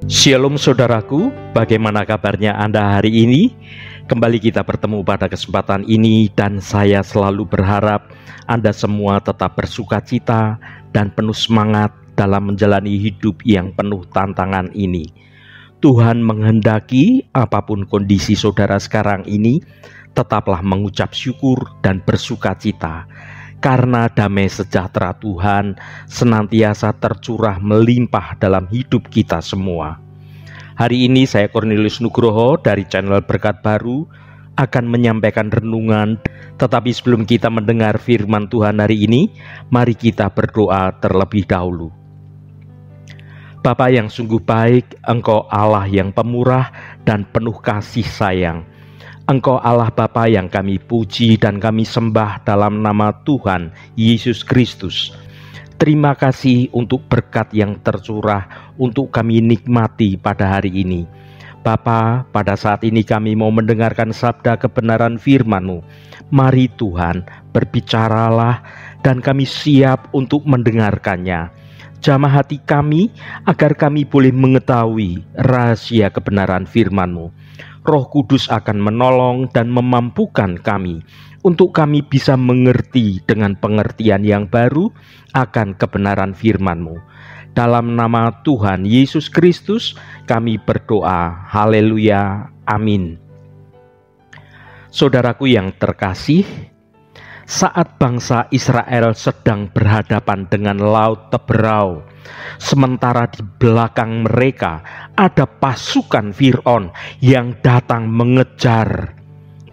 Shalom saudaraku, bagaimana kabarnya Anda hari ini? Kembali kita bertemu pada kesempatan ini dan saya selalu berharap Anda semua tetap bersukacita dan penuh semangat dalam menjalani hidup yang penuh tantangan ini. Tuhan menghendaki apapun kondisi saudara sekarang ini, tetaplah mengucap syukur dan bersukacita. Karena damai sejahtera Tuhan senantiasa tercurah melimpah dalam hidup kita semua. Hari ini saya Cornelius Nugroho dari channel Berkat Baru akan menyampaikan renungan. Tetapi sebelum kita mendengar firman Tuhan hari ini, mari kita berdoa terlebih dahulu. Bapa yang sungguh baik, Engkau Allah yang pemurah dan penuh kasih sayang. Engkau Allah Bapa yang kami puji dan kami sembah dalam nama Tuhan Yesus Kristus. Terima kasih untuk berkat yang tercurah untuk kami nikmati pada hari ini. Bapa, pada saat ini kami mau mendengarkan sabda kebenaran firman-Mu. Mari Tuhan, berbicaralah dan kami siap untuk mendengarkannya. Jamah hati kami agar kami boleh mengetahui rahasia kebenaran firman-Mu. Roh Kudus akan menolong dan memampukan kami untuk kami bisa mengerti dengan pengertian yang baru akan kebenaran firman-Mu. Dalam nama Tuhan Yesus Kristus kami berdoa. Haleluya. Amin. Saudaraku yang terkasih, saat bangsa Israel sedang berhadapan dengan Laut Teberau, sementara di belakang mereka ada pasukan Fir'aun yang datang mengejar.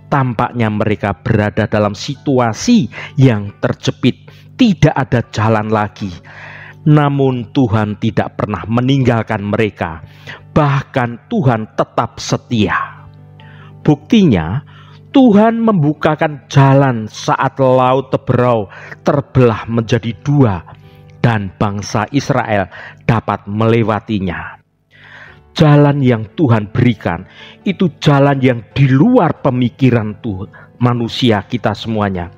Tampaknya mereka berada dalam situasi yang terjepit, tidak ada jalan lagi. Namun Tuhan tidak pernah meninggalkan mereka, bahkan Tuhan tetap setia. Buktinya, Tuhan membukakan jalan saat Laut Teberau terbelah menjadi dua dan bangsa Israel dapat melewatinya. Jalan yang Tuhan berikan itu jalan yang di luar pemikiran Tuhan, manusia kita semuanya.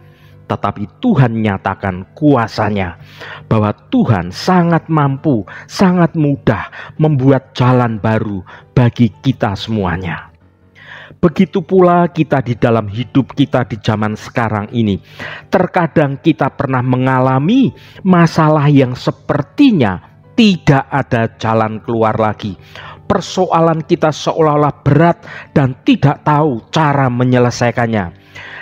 Tetapi Tuhan nyatakan kuasanya, bahwa Tuhan sangat mampu, sangat mudah membuat jalan baru bagi kita semuanya. Begitu pula kita di dalam hidup kita di zaman sekarang ini. Terkadang kita pernah mengalami masalah yang sepertinya tidak ada jalan keluar lagi. Persoalan kita seolah-olah berat dan tidak tahu cara menyelesaikannya.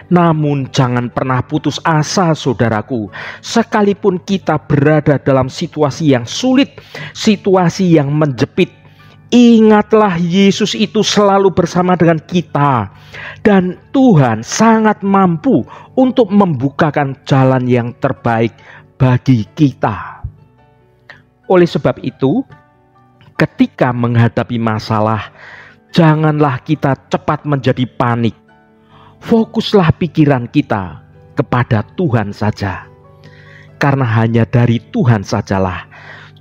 Namun jangan pernah putus asa saudaraku. Sekalipun kita berada dalam situasi yang sulit, situasi yang menjepit, ingatlah Yesus itu selalu bersama dengan kita. Dan Tuhan sangat mampu untuk membukakan jalan yang terbaik bagi kita. Oleh sebab itu, ketika menghadapi masalah, janganlah kita cepat menjadi panik. Fokuslah pikiran kita kepada Tuhan saja. Karena hanya dari Tuhan sajalah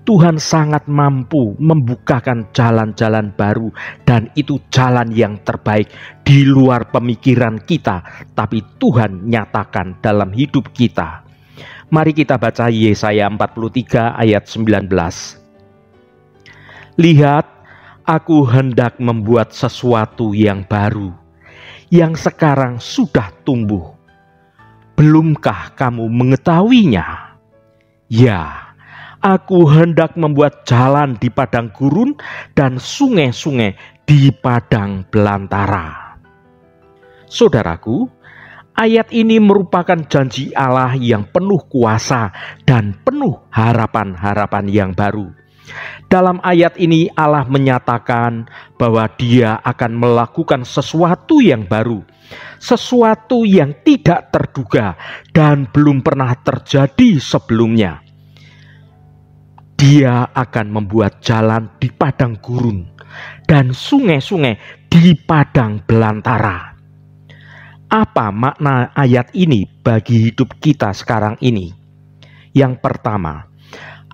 Tuhan sangat mampu membukakan jalan-jalan baru, dan itu jalan yang terbaik di luar pemikiran kita, tapi Tuhan nyatakan dalam hidup kita. Mari kita baca Yesaya 43 ayat 19. Lihat, aku hendak membuat sesuatu yang baru, yang sekarang sudah tumbuh. Belumkah kamu mengetahuinya? Ya, aku hendak membuat jalan di padang gurun dan sungai-sungai di padang belantara. Saudaraku, ayat ini merupakan janji Allah yang penuh kuasa dan penuh harapan-harapan yang baru. Dalam ayat ini Allah menyatakan bahwa Dia akan melakukan sesuatu yang baru, sesuatu yang tidak terduga dan belum pernah terjadi sebelumnya. Dia akan membuat jalan di padang gurun dan sungai-sungai di padang belantara. Apa makna ayat ini bagi hidup kita sekarang ini? Yang pertama,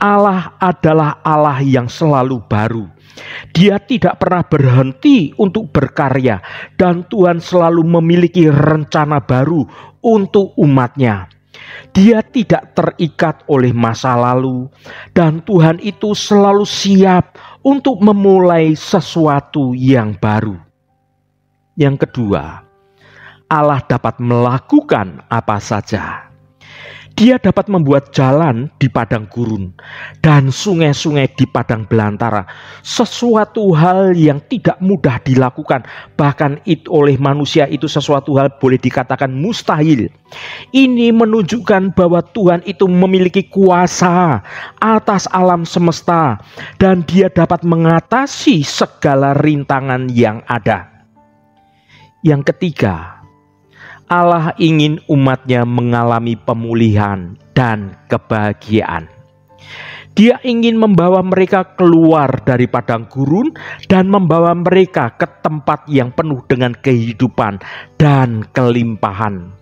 Allah adalah Allah yang selalu baru. Dia tidak pernah berhenti untuk berkarya, dan Tuhan selalu memiliki rencana baru untuk umat-Nya. Dia tidak terikat oleh masa lalu, dan Tuhan itu selalu siap untuk memulai sesuatu yang baru. Yang kedua, Allah dapat melakukan apa saja. Dia dapat membuat jalan di padang gurun dan sungai-sungai di padang belantara. Sesuatu hal yang tidak mudah dilakukan, bahkan oleh manusia itu sesuatu hal boleh dikatakan mustahil. Ini menunjukkan bahwa Tuhan itu memiliki kuasa atas alam semesta dan Dia dapat mengatasi segala rintangan yang ada. Yang ketiga, Allah ingin umatnya mengalami pemulihan dan kebahagiaan. Dia ingin membawa mereka keluar dari padang gurun dan membawa mereka ke tempat yang penuh dengan kehidupan dan kelimpahan.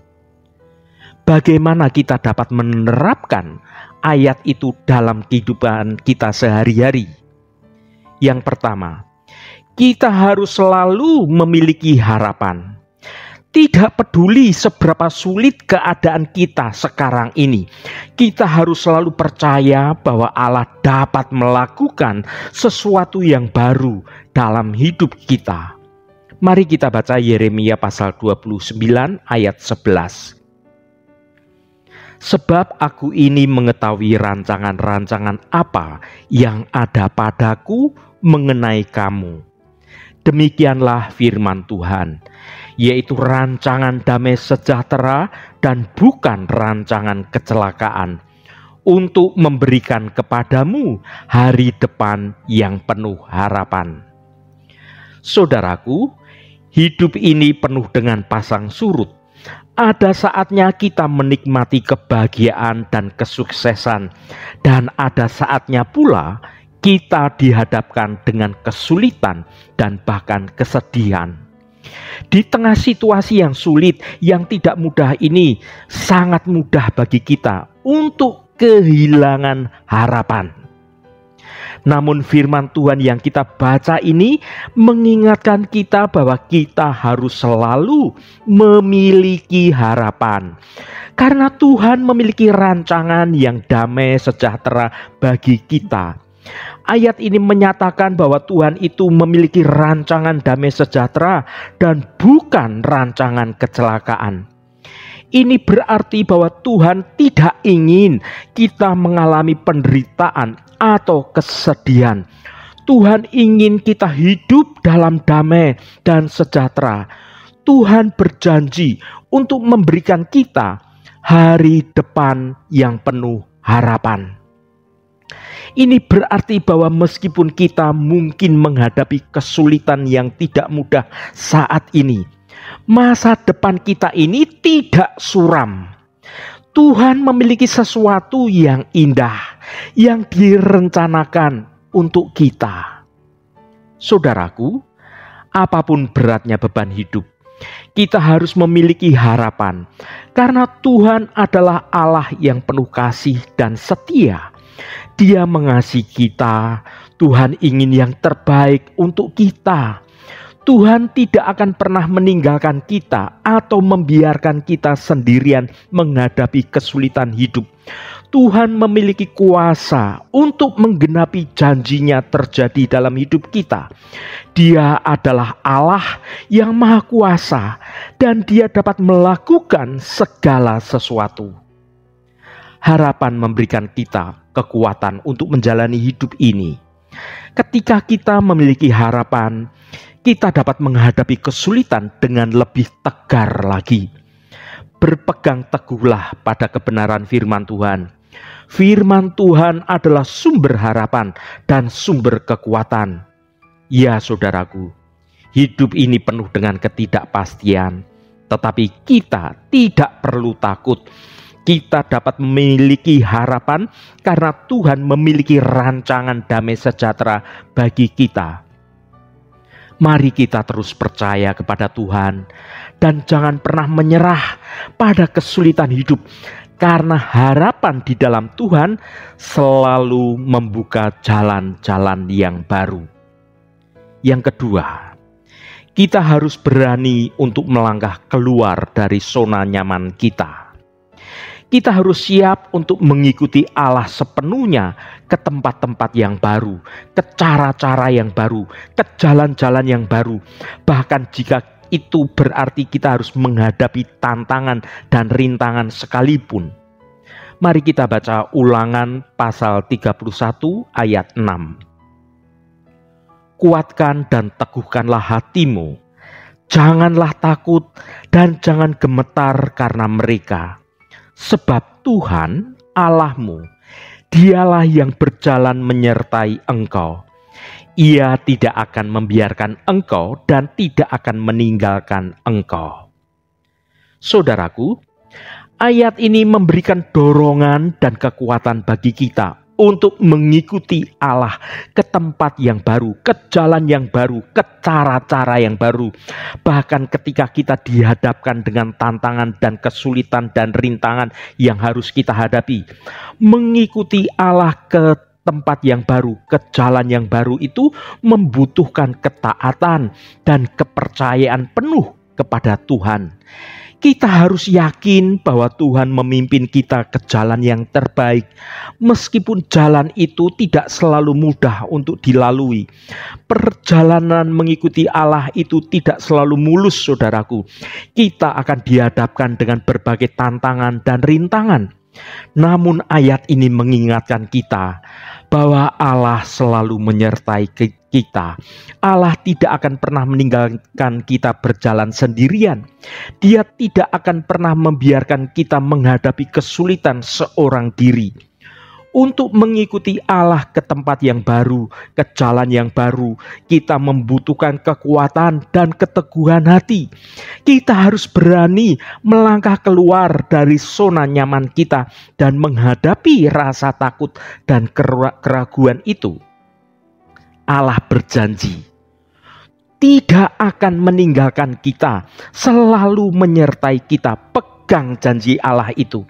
Bagaimana kita dapat menerapkan ayat itu dalam kehidupan kita sehari-hari? Yang pertama, kita harus selalu memiliki harapan. Tidak peduli seberapa sulit keadaan kita sekarang ini, kita harus selalu percaya bahwa Allah dapat melakukan sesuatu yang baru dalam hidup kita. Mari kita baca Yeremia pasal 29 ayat 11. Sebab aku ini mengetahui rancangan-rancangan apa yang ada padaku mengenai kamu. Demikianlah firman Tuhan, yaitu rancangan damai sejahtera dan bukan rancangan kecelakaan, untuk memberikan kepadamu hari depan yang penuh harapan. Saudaraku, hidup ini penuh dengan pasang surut. Ada saatnya kita menikmati kebahagiaan dan kesuksesan, dan ada saatnya pula kita dihadapkan dengan kesulitan dan bahkan kesedihan. Di tengah situasi yang sulit, yang tidak mudah ini, sangat mudah bagi kita untuk kehilangan harapan. Namun firman Tuhan yang kita baca ini mengingatkan kita bahwa kita harus selalu memiliki harapan. Karena Tuhan memiliki rancangan yang damai sejahtera bagi kita. Ayat ini menyatakan bahwa Tuhan itu memiliki rancangan damai sejahtera dan bukan rancangan kecelakaan. Ini berarti bahwa Tuhan tidak ingin kita mengalami penderitaan atau kesedihan. Tuhan ingin kita hidup dalam damai dan sejahtera. Tuhan berjanji untuk memberikan kita hari depan yang penuh harapan. Ini berarti bahwa meskipun kita mungkin menghadapi kesulitan yang tidak mudah saat ini, masa depan kita ini tidak suram. Tuhan memiliki sesuatu yang indah yang direncanakan untuk kita. Saudaraku, apapun beratnya beban hidup, kita harus memiliki harapan karena Tuhan adalah Allah yang penuh kasih dan setia. Dia mengasihi kita. Tuhan ingin yang terbaik untuk kita. Tuhan tidak akan pernah meninggalkan kita atau membiarkan kita sendirian menghadapi kesulitan hidup. Tuhan memiliki kuasa untuk menggenapi janjinya terjadi dalam hidup kita. Dia adalah Allah yang Maha Kuasa dan Dia dapat melakukan segala sesuatu. Harapan memberikan kita kekuatan untuk menjalani hidup ini. Ketika kita memiliki harapan, kita dapat menghadapi kesulitan dengan lebih tegar lagi. Berpegang teguhlah pada kebenaran firman Tuhan. Firman Tuhan adalah sumber harapan dan sumber kekuatan. Ya saudaraku, hidup ini penuh dengan ketidakpastian, tetapi kita tidak perlu takut. Kita dapat memiliki harapan karena Tuhan memiliki rancangan damai sejahtera bagi kita. Mari kita terus percaya kepada Tuhan dan jangan pernah menyerah pada kesulitan hidup, karena harapan di dalam Tuhan selalu membuka jalan-jalan yang baru. Yang kedua, kita harus berani untuk melangkah keluar dari zona nyaman kita. Kita harus siap untuk mengikuti Allah sepenuhnya ke tempat-tempat yang baru, ke cara-cara yang baru, ke jalan-jalan yang baru. Bahkan jika itu berarti kita harus menghadapi tantangan dan rintangan sekalipun. Mari kita baca Ulangan pasal 31 ayat 6. Kuatkan dan teguhkanlah hatimu. Janganlah takut dan jangan gemetar karena mereka. Sebab Tuhan Allahmu, Dialah yang berjalan menyertai engkau. Ia tidak akan membiarkan engkau dan tidak akan meninggalkan engkau. Saudaraku, ayat ini memberikan dorongan dan kekuatan bagi kita untuk mengikuti Allah ke tempat yang baru, ke jalan yang baru, ke cara-cara yang baru. Bahkan ketika kita dihadapkan dengan tantangan dan kesulitan dan rintangan yang harus kita hadapi, mengikuti Allah ke tempat yang baru, ke jalan yang baru itu membutuhkan ketaatan dan kepercayaan penuh kepada Tuhan. Kita harus yakin bahwa Tuhan memimpin kita ke jalan yang terbaik, meskipun jalan itu tidak selalu mudah untuk dilalui. Perjalanan mengikuti Allah itu tidak selalu mulus, saudaraku. Kita akan dihadapkan dengan berbagai tantangan dan rintangan. Namun ayat ini mengingatkan kita bahwa Allah selalu menyertai kita. Allah tidak akan pernah meninggalkan kita berjalan sendirian. Dia tidak akan pernah membiarkan kita menghadapi kesulitan seorang diri. Untuk mengikuti Allah ke tempat yang baru, ke jalan yang baru, kita membutuhkan kekuatan dan keteguhan hati. Kita harus berani melangkah keluar dari zona nyaman kita dan menghadapi rasa takut dan keraguan itu. Allah berjanji tidak akan meninggalkan kita, selalu menyertai kita. Pegang janji Allah itu.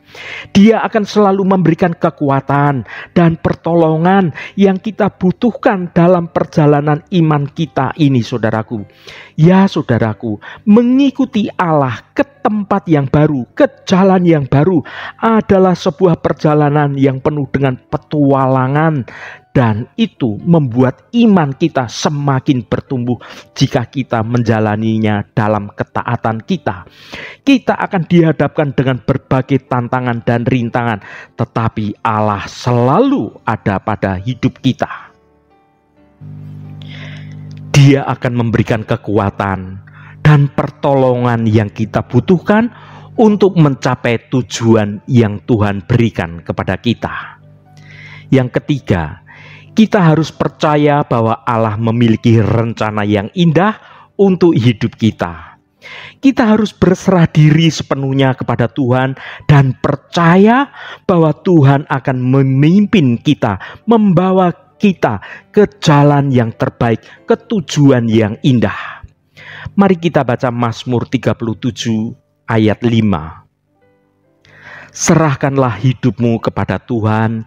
Dia akan selalu memberikan kekuatan dan pertolongan yang kita butuhkan dalam perjalanan iman kita ini, saudaraku. Ya, saudaraku, mengikuti Allah ke tempat yang baru, ke jalan yang baru adalah sebuah perjalanan yang penuh dengan petualangan. Dan itu membuat iman kita semakin bertumbuh jika kita menjalaninya dalam ketaatan kita. Kita akan dihadapkan dengan berbagai tantangan dan rintangan, tetapi Allah selalu ada pada hidup kita. Dia akan memberikan kekuatan dan pertolongan yang kita butuhkan untuk mencapai tujuan yang Tuhan berikan kepada kita. Yang ketiga, kita harus percaya bahwa Allah memiliki rencana yang indah untuk hidup kita. Kita harus berserah diri sepenuhnya kepada Tuhan dan percaya bahwa Tuhan akan memimpin kita, membawa kita ke jalan yang terbaik, ke tujuan yang indah. Mari kita baca Mazmur 37 ayat 5. Serahkanlah hidupmu kepada Tuhan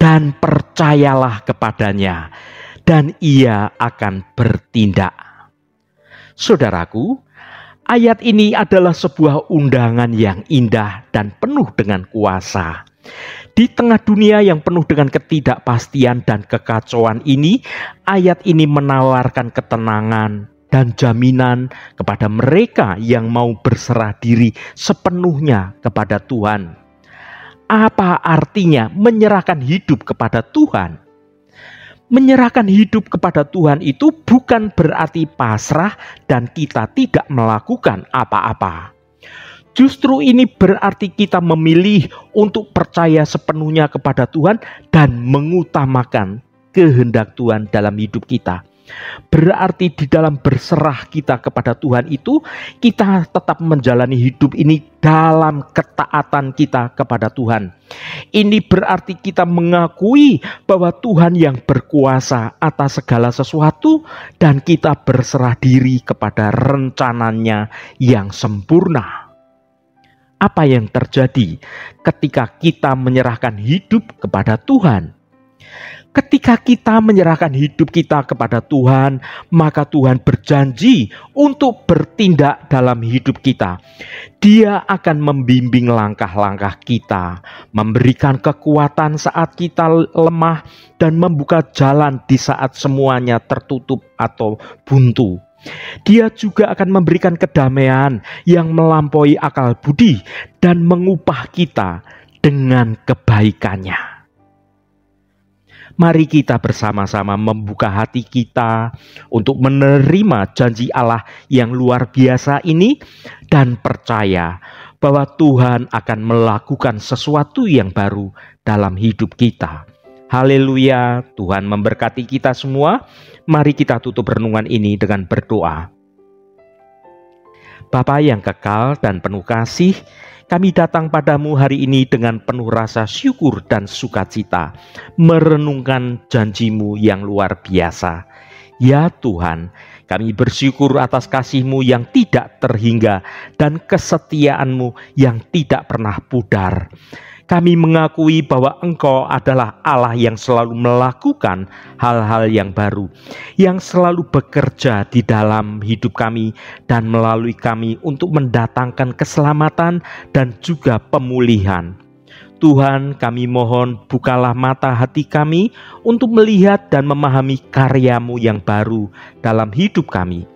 dan percayalah kepadanya, dan Ia akan bertindak. Saudaraku, ayat ini adalah sebuah undangan yang indah dan penuh dengan kuasa. Di tengah dunia yang penuh dengan ketidakpastian dan kekacauan ini, ayat ini menawarkan ketenangan dan jaminan kepada mereka yang mau berserah diri sepenuhnya kepada Tuhan. Apa artinya menyerahkan hidup kepada Tuhan? Menyerahkan hidup kepada Tuhan itu bukan berarti pasrah dan kita tidak melakukan apa-apa. Justru ini berarti kita memilih untuk percaya sepenuhnya kepada Tuhan dan mengutamakan kehendak Tuhan dalam hidup kita. Berarti di dalam berserah kita kepada Tuhan itu, kita tetap menjalani hidup ini dalam ketaatan kita kepada Tuhan. Ini berarti kita mengakui bahwa Tuhan yang berkuasa atas segala sesuatu dan kita berserah diri kepada rencananya yang sempurna. Apa yang terjadi ketika kita menyerahkan hidup kepada Tuhan? Ketika kita menyerahkan hidup kita kepada Tuhan, maka Tuhan berjanji untuk bertindak dalam hidup kita. Dia akan membimbing langkah-langkah kita, memberikan kekuatan saat kita lemah, dan membuka jalan di saat semuanya tertutup atau buntu. Dia juga akan memberikan kedamaian yang melampaui akal budi dan mengupah kita dengan kebaikannya. Mari kita bersama-sama membuka hati kita untuk menerima janji Allah yang luar biasa ini dan percaya bahwa Tuhan akan melakukan sesuatu yang baru dalam hidup kita. Haleluya, Tuhan memberkati kita semua. Mari kita tutup renungan ini dengan berdoa. Bapa yang kekal dan penuh kasih, kami datang padamu hari ini dengan penuh rasa syukur dan sukacita, merenungkan janjimu yang luar biasa. Ya Tuhan, kami bersyukur atas kasih-Mu yang tidak terhingga dan kesetiaan-Mu yang tidak pernah pudar. Kami mengakui bahwa Engkau adalah Allah yang selalu melakukan hal-hal yang baru, yang selalu bekerja di dalam hidup kami dan melalui kami untuk mendatangkan keselamatan dan juga pemulihan. Tuhan, kami mohon bukalah mata hati kami untuk melihat dan memahami karya-Mu yang baru dalam hidup kami.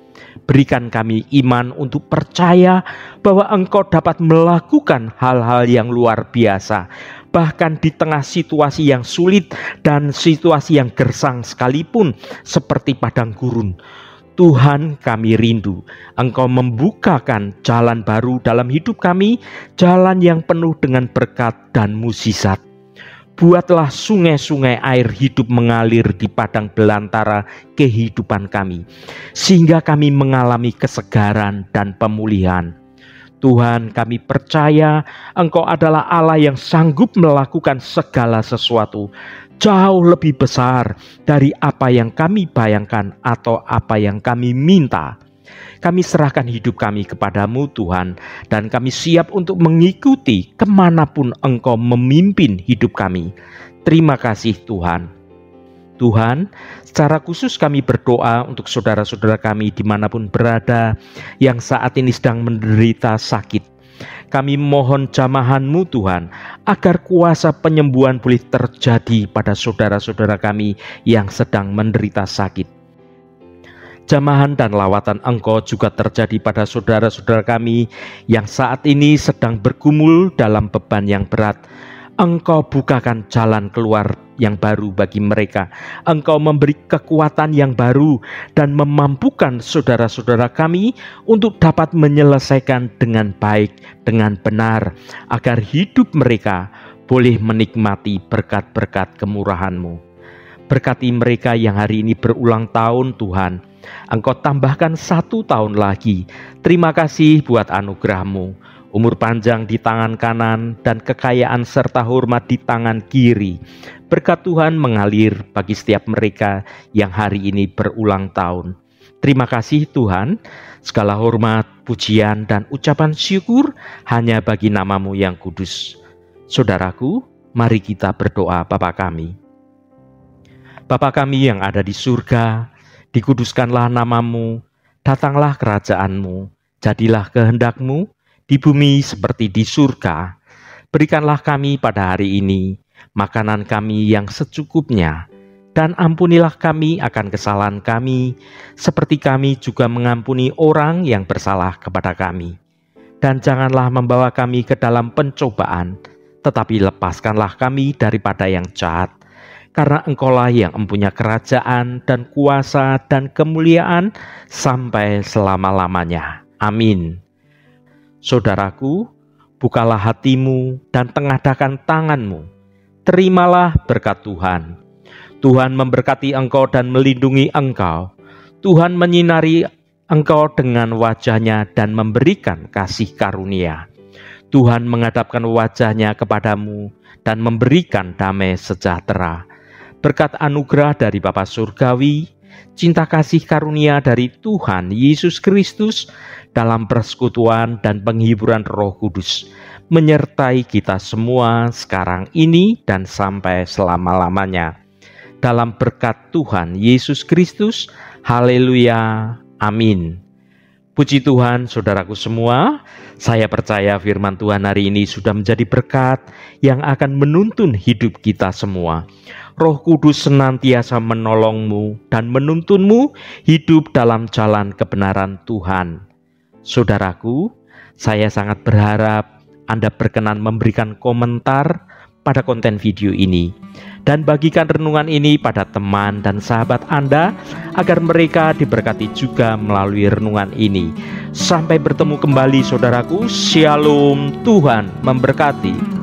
Berikan kami iman untuk percaya bahwa Engkau dapat melakukan hal-hal yang luar biasa, bahkan di tengah situasi yang sulit dan situasi yang gersang sekalipun seperti padang gurun. Tuhan, kami rindu Engkau membukakan jalan baru dalam hidup kami, jalan yang penuh dengan berkat dan mukjizat. Buatlah sungai-sungai air hidup mengalir di padang belantara kehidupan kami, sehingga kami mengalami kesegaran dan pemulihan. Tuhan, kami percaya Engkau adalah Allah yang sanggup melakukan segala sesuatu, jauh lebih besar dari apa yang kami bayangkan atau apa yang kami minta. Kami serahkan hidup kami kepadamu Tuhan, dan kami siap untuk mengikuti kemanapun Engkau memimpin hidup kami. Terima kasih Tuhan. Tuhan, secara khusus kami berdoa untuk saudara-saudara kami dimanapun berada yang saat ini sedang menderita sakit. Kami mohon jamahan-Mu Tuhan, agar kuasa penyembuhan boleh terjadi pada saudara-saudara kami yang sedang menderita sakit. Jamahan dan lawatan Engkau juga terjadi pada saudara-saudara kami yang saat ini sedang bergumul dalam beban yang berat. Engkau bukakan jalan keluar yang baru bagi mereka. Engkau memberi kekuatan yang baru dan memampukan saudara-saudara kami untuk dapat menyelesaikan dengan baik, dengan benar, agar hidup mereka boleh menikmati berkat-berkat kemurahan-Mu. Berkati mereka yang hari ini berulang tahun Tuhan. Engkau tambahkan 1 tahun lagi. Terima kasih buat anugerah-Mu. Umur panjang di tangan kanan dan kekayaan serta hormat di tangan kiri. Berkat Tuhan mengalir bagi setiap mereka yang hari ini berulang tahun. Terima kasih Tuhan. Segala hormat, pujian, dan ucapan syukur hanya bagi nama-Mu yang kudus. Saudaraku, mari kita berdoa Bapa kami. Bapa kami yang ada di surga, dikuduskanlah nama-Mu, datanglah kerajaan-Mu, jadilah kehendak-Mu di bumi seperti di surga. Berikanlah kami pada hari ini makanan kami yang secukupnya, dan ampunilah kami akan kesalahan kami, seperti kami juga mengampuni orang yang bersalah kepada kami. Dan janganlah membawa kami ke dalam pencobaan, tetapi lepaskanlah kami daripada yang jahat. Karena Engkaulah yang mempunyai kerajaan dan kuasa dan kemuliaan sampai selama-lamanya. Amin. Saudaraku, bukalah hatimu dan tengadahkan tanganmu. Terimalah berkat Tuhan. Tuhan memberkati engkau dan melindungi engkau. Tuhan menyinari engkau dengan wajah-Nya dan memberikan kasih karunia. Tuhan menghadapkan wajah-Nya kepadamu dan memberikan damai sejahtera. Berkat anugerah dari Bapa Surgawi, cinta kasih karunia dari Tuhan Yesus Kristus dalam persekutuan dan penghiburan Roh Kudus menyertai kita semua sekarang ini dan sampai selama-lamanya. dalam berkat Tuhan Yesus Kristus. Haleluya. Amin. Puji Tuhan, saudaraku semua. Saya percaya firman Tuhan hari ini sudah menjadi berkat yang akan menuntun hidup kita semua. Roh Kudus senantiasa menolongmu dan menuntunmu hidup dalam jalan kebenaran Tuhan. Saudaraku, saya sangat berharap Anda berkenan memberikan komentar pada konten video ini dan bagikan renungan ini pada teman dan sahabat Anda agar mereka diberkati juga melalui renungan ini. Sampai bertemu kembali saudaraku. Shalom, Tuhan memberkati.